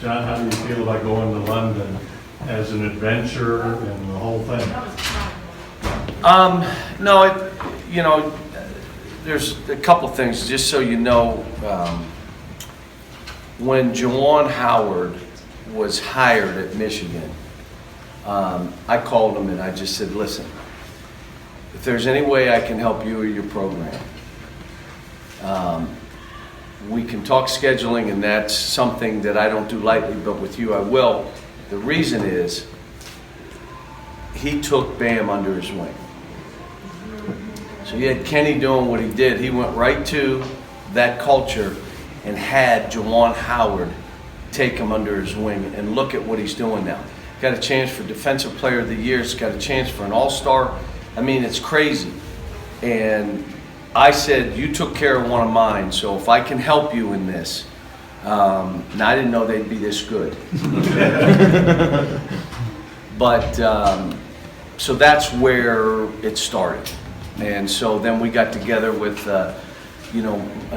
John, how do you feel about going to London as an adventure and the whole thing? No, there's a couple things, just so you know. When Juwan Howard was hired at Michigan, I called him and I just said, listen, if there's any way I can help you or your program, we can talk scheduling, and that's something that I don't do lightly, but with you I will. The reason is he took Bam under his wing. So he had Kenny doing what he did. He went right to that culture and had Juwan Howard take him under his wing, and look at what he's doing now. Got a chance for Defensive Player of the Year. He's got a chance for an All-Star. I mean, it's crazy. And I said, you took care of one of mine, so if I can help you in this, and I didn't know they'd be this good. But, so that's where it started. And so then we got together with, a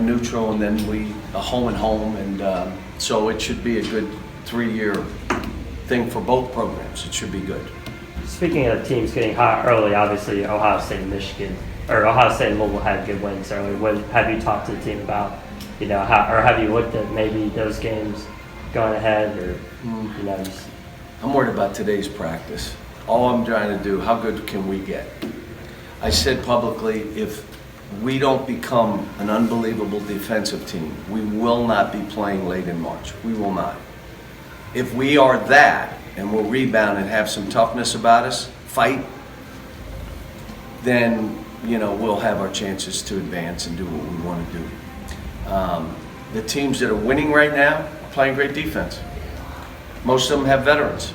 neutral, and then a home and home, and so it should be a good 3-year thing for both programs. It should be good. Speaking of teams getting hot early, obviously Ohio State and Michigan, or Ohio State and Louisville had good wins early. What have you talked to the team about? Or have you looked at maybe those games going ahead, or just... I'm worried about today's practice. All I'm trying to do, how good can we get? I said publicly, if we don't become an unbelievable defensive team, we will not be playing late in March. We will not. If we are that, and we'll rebound and have some toughness about us, fight, then, we'll have our chances to advance and do what we want to do. The teams that are winning right now are playing great defense. Most of them have veterans.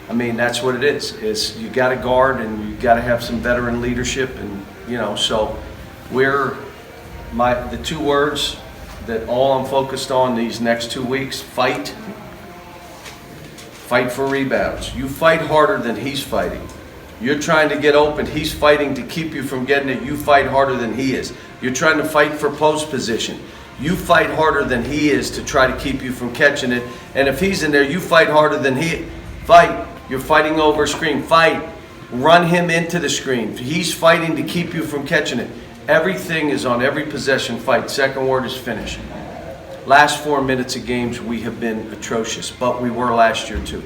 I mean, that's what it is you got to guard, and you got to have some veteran leadership, and so the 2 words that all I'm focused on these next 2 weeks: fight for rebounds. You fight harder than he's fighting. You're trying to get open, he's fighting to keep you from getting it. You fight harder than he is. You're trying to fight for post position. You fight harder than he is to try to keep you from catching it. And if he's in there, you fight harder than he. Fight. You're fighting over a screen. Fight. Run him into the screen. He's fighting to keep you from catching it. Everything is on every possession fight. Second word is finish. Last 4 minutes of games, we have been atrocious, but we were last year too.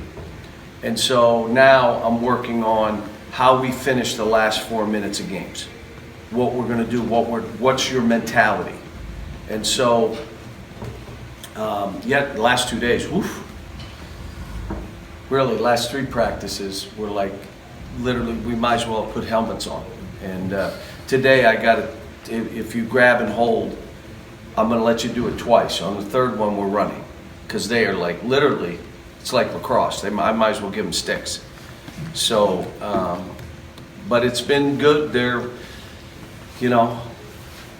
And so now I'm working on how we finish the last 4 minutes of games. What we're going to do, what's your mentality? And so, the last 2 days, really, last 3 practices were like, literally, we might as well put helmets on. And today I got to, if you grab and hold, I'm going to let you do it twice. On the 3rd one, we're running, because they are like, literally, it's like lacrosse. I might as well give them sticks. So, but it's been good. They're,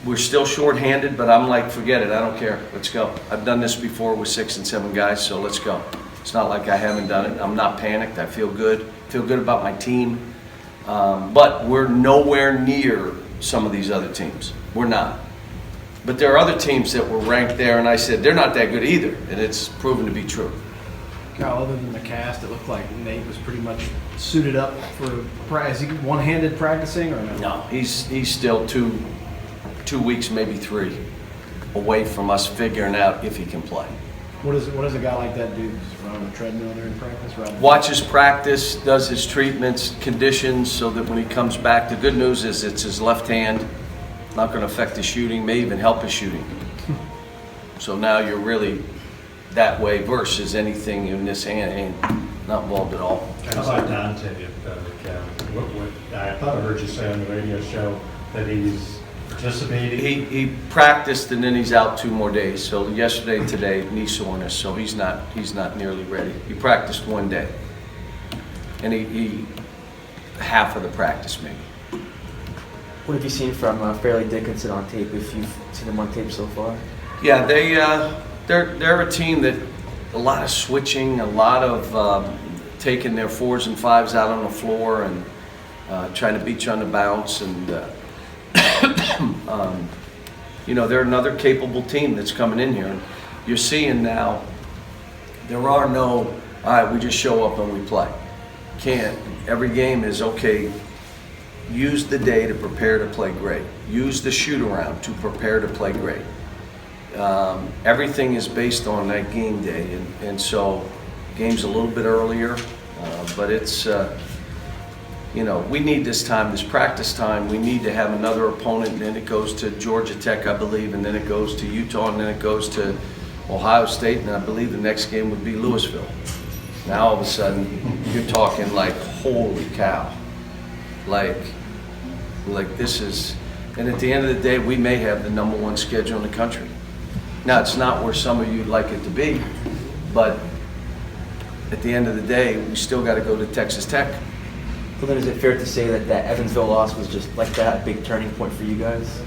we're still short-handed, but I'm like, forget it. I don't care. Let's go. I've done this before with 6 and 7 guys, so let's go. It's not like I haven't done it. I'm not panicked. I feel good. Feel good about my team. But we're nowhere near some of these other teams. We're not. But there are other teams that were ranked there, and I said, they're not that good either, and it's proven to be true. Kyle, other than the cast, it looked like Nate was pretty much suited up for practice. Is he one-handed practicing, or no? No, he's still two weeks, maybe 3, away from us figuring out if he can play. What does a guy like that do? Just run on a treadmill during practice? Watches practice, does his treatments, conditions, so that when he comes back, the good news is it's his left hand. Not going to affect his shooting, may even help his shooting. So now you're really that way versus anything in this hand ain't not involved at all. How about Dante? I thought I heard you say on the radio show that he's participating. He practiced, and then he's out 2 more days. So yesterday, today, knee soreness. So he's not nearly ready. He practiced 1 day, and he half of the practice maybe. What have you seen from Fairleigh Dickinson on tape, if you've seen him on tape so far? Yeah, they're a team that a lot of switching, a lot of taking their 4s and 5s out on the floor and trying to beat you on the bounce. And, they're another capable team that's coming in here. And you're seeing now There are no, all right, we just show up and we play. Can't. Every game is, okay, use the day to prepare to play great. Use the shoot around to prepare to play great. Everything is based on that game day, and so game's a little bit earlier, but it's, you know, we need this time, this practice time. We need to have another opponent, and then it goes to Georgia Tech, I believe, and then it goes to Utah, and then it goes to Ohio State, and I believe the next game would be Louisville. Now all of a sudden, you're talking like, holy cow. Like this is, and at the end of the day, we may have the #1 schedule in the country. Now, it's not where some of you'd like it to be, but at the end of the day, we still got to go to Texas Tech. So then is it fair to say that that Evansville loss was just like that, a big turning point for you guys?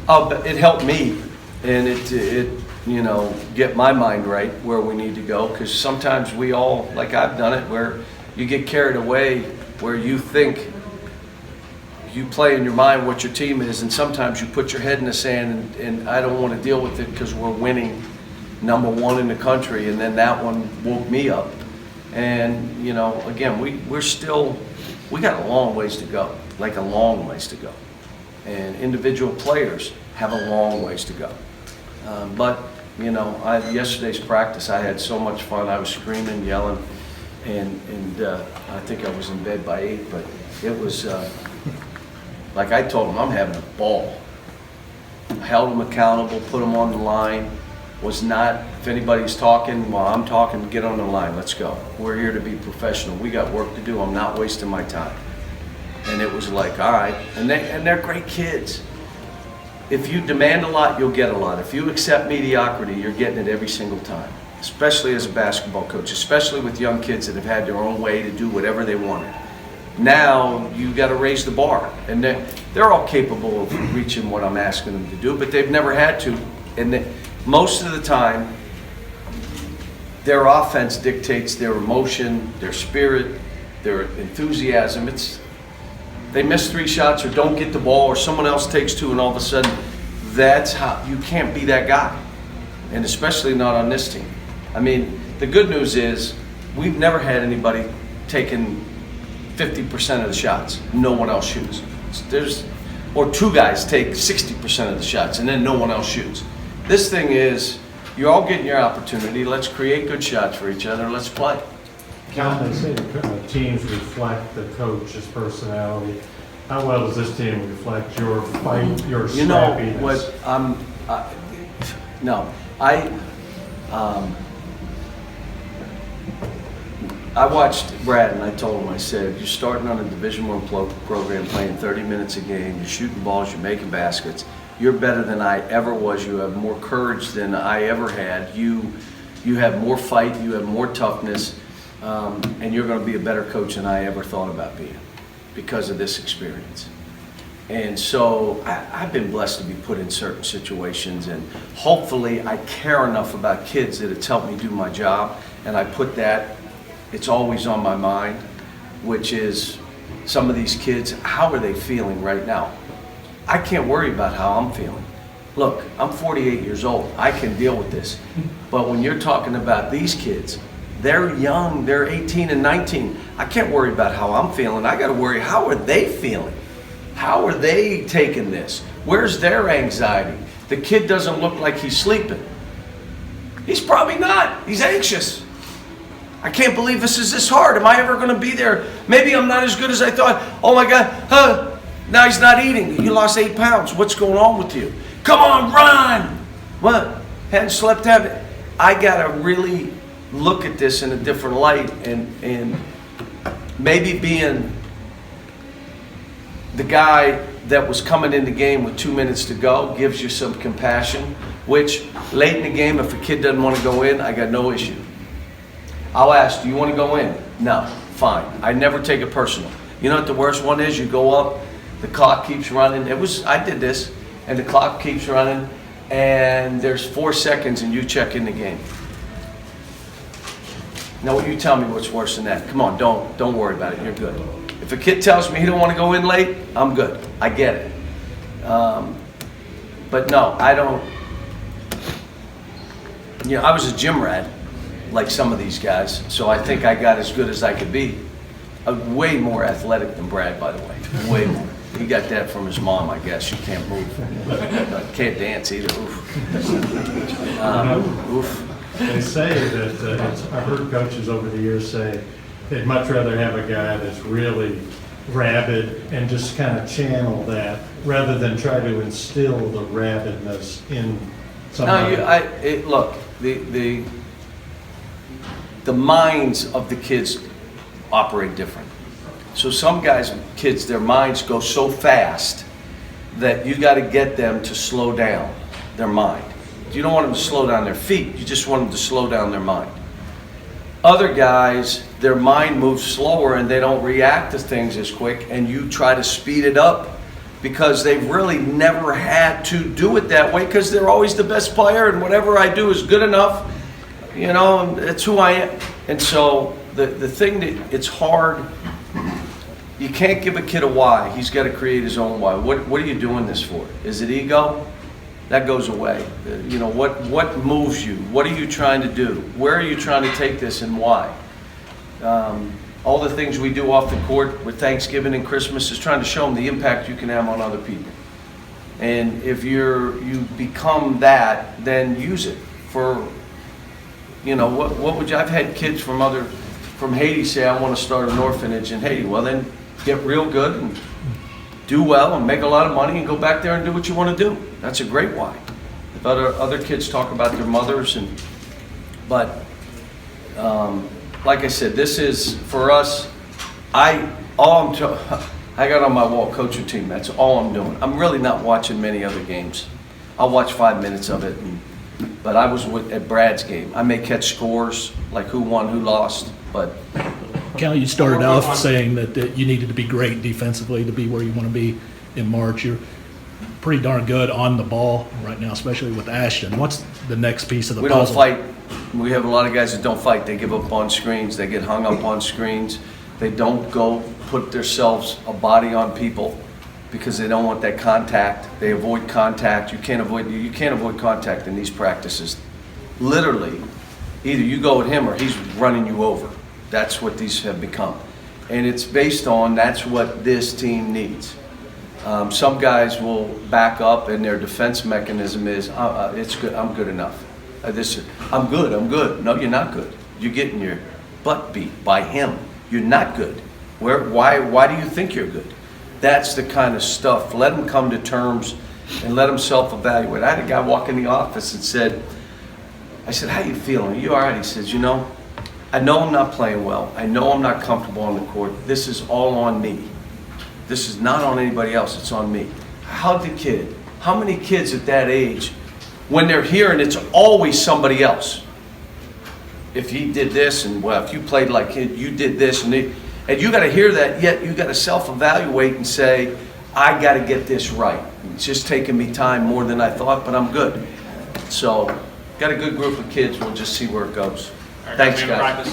Oh, but it helped me, and it you know, get my mind right where we need to go, because sometimes we all, like I've done it, where you get carried away, where you think you play in your mind what your team is, and sometimes you put your head in the sand, and I don't want to deal with it because we're winning #1 in the country, and then that one woke me up. And, you know, again, we got a long ways to go, like a long ways to go. And individual players have a long ways to go. But, you know, yesterday's practice, I had so much fun. I was screaming, yelling, and I think I was in bed by 8, but it was, like I told them, I'm having a ball. I held them accountable, put them on the line. Was not, if anybody's talking, while I'm talking, get on the line, let's go. We're here to be professional. We got work to do. I'm not wasting my time. And it was like, all right. And they're great kids. If you demand a lot, you'll get a lot. If you accept mediocrity, you're getting it every single time, especially as a basketball coach, especially with young kids that have had their own way to do whatever they wanted. Now you got to raise the bar, and they're all capable of reaching what I'm asking them to do, but they've never had to. And most of the time, their offense dictates their emotion, their spirit, their enthusiasm. They miss 3 shots or don't get the ball, or someone else takes 2, and all of a sudden, that's how you can't be that guy, and especially not on this team. I mean, the good news is we've never had anybody taking 50% of the shots. No one else shoots. Or 2 guys take 60% of the shots, and then no one else shoots. This thing is, you're all getting your opportunity. Let's create good shots for each other. Let's play. Cal, they say the teams reflect the coach's personality. How well does this team reflect your fight, your You know scrappiness? what? I watched Brad, and I told him, I said, you're starting on a Division I program, playing 30 minutes a game, you're shooting balls, you're making baskets, you're better than I ever was, you have more courage than I ever had, you have more fight, you have more toughness, and you're going to be a better coach than I ever thought about being because of this experience. And so I've been blessed to be put in certain situations, and hopefully I care enough about kids that it's helped me do my job, and I put that, it's always on my mind, which is some of these kids, how are they feeling right now? I can't worry about how I'm feeling. Look, I'm 48 years old. I can deal with this. But when you're talking about these kids, they're young, they're 18 and 19. I can't worry about how I'm feeling. I got to worry, how are they feeling? How are they taking this? Where's their anxiety? The kid doesn't look like he's sleeping. He's probably not. He's anxious. I can't believe this is this hard. Am I ever going to be there? Maybe I'm not as good as I thought. Oh my God, now he's not eating. You lost 8 pounds. What's going on with you? Come on, run. What? Hadn't slept heavy. I got to really look at this in a different light, and maybe being the guy that was coming in the game with 2 minutes to go gives you some compassion, which late in the game, if a kid doesn't want to go in, I got no issue. I'll ask, do you want to go in? No, fine. I never take it personal. You know what the worst one is? You go up, the clock keeps running. I did this, and the clock keeps running, and there's 4 seconds, and you check in the game. Now, you tell me what's worse than that. Come on, don't worry about it. You're good. If a kid tells me he don't want to go in late, I'm good. I get it. But no, I don't. You know, I was a gym rat. like some of these guys. So I think I got as good as I could be. Way more athletic than Brad, by the way. Way more. He got that from his mom, I guess. She can't move. Can't dance either. Oof. Oof. They say that, I've heard coaches over the years say they'd much rather have a guy that's really rabid and just kind of channel that rather than try to instill the rabidness in somebody. No, look, the minds of the kids operate different. So some kids, their minds go so fast that you got to get them to slow down their mind. You don't want them to slow down their feet, you just want them to slow down their mind. Other guys, their mind moves slower and they don't react to things as quick, and you try to speed it up because they've really never had to do it that way because they're always the best player and whatever I do is good enough. You know, it's who I am. And so the thing that it's hard, you can't give a kid a why. He's got to create his own why. What are you doing this for? Is it ego? That goes away. You know, what moves you? What are you trying to do? Where are you trying to take this and why? All the things we do off the court with Thanksgiving and Christmas is trying to show them the impact you can have on other people. And if you become that, then use it for, you know, what would you, I've had kids from Haiti say, I want to start an orphanage in Haiti. Well, then get real good and do well and make a lot of money and go back there and do what you want to do. That's a great why. If other kids talk about their mothers but like I said, this is for us. I got on my wall, coach your team. That's all I'm doing. I'm really not watching many other games. I'll watch 5 minutes of it, but I was at Brad's game. I may catch scores like who won, who lost, but. Cal, you started off saying that you needed to be great defensively to be where you want to be in March. You're pretty darn good on the ball right now, especially with Ashton. What's the next piece of the puzzle? We don't fight. We have a lot of guys that don't fight. They give up on screens. They get hung up on screens. They don't go put themselves a body on people because they don't want that contact. They avoid contact. You can't avoid contact in these practices. Literally, either you go at him or he's running you over. That's what these have become. And it's based on that's what this team needs. Some guys will back up and their defense mechanism is, it's good, I'm good enough. I'm good. No, you're not good. You're getting your butt beat by him. You're not good. Why do you think you're good? That's the kind of stuff. Let him come to terms and let him self-evaluate. I had a guy walk in the office and said, I said, how you feeling? Are you all right? He says, you know, I know I'm not playing well. I know I'm not comfortable on the court. This is all on me. This is not on anybody else. It's on me. How many kids at that age, when they're here and it's always somebody else? If he did this and well, if you played like him, you did this and you got to hear that. Yet you got to self-evaluate and say, I got to get this right. It's just taking me time more than I thought, but I'm good. So, got a good group of kids. We'll just see where it goes. Thanks, guys.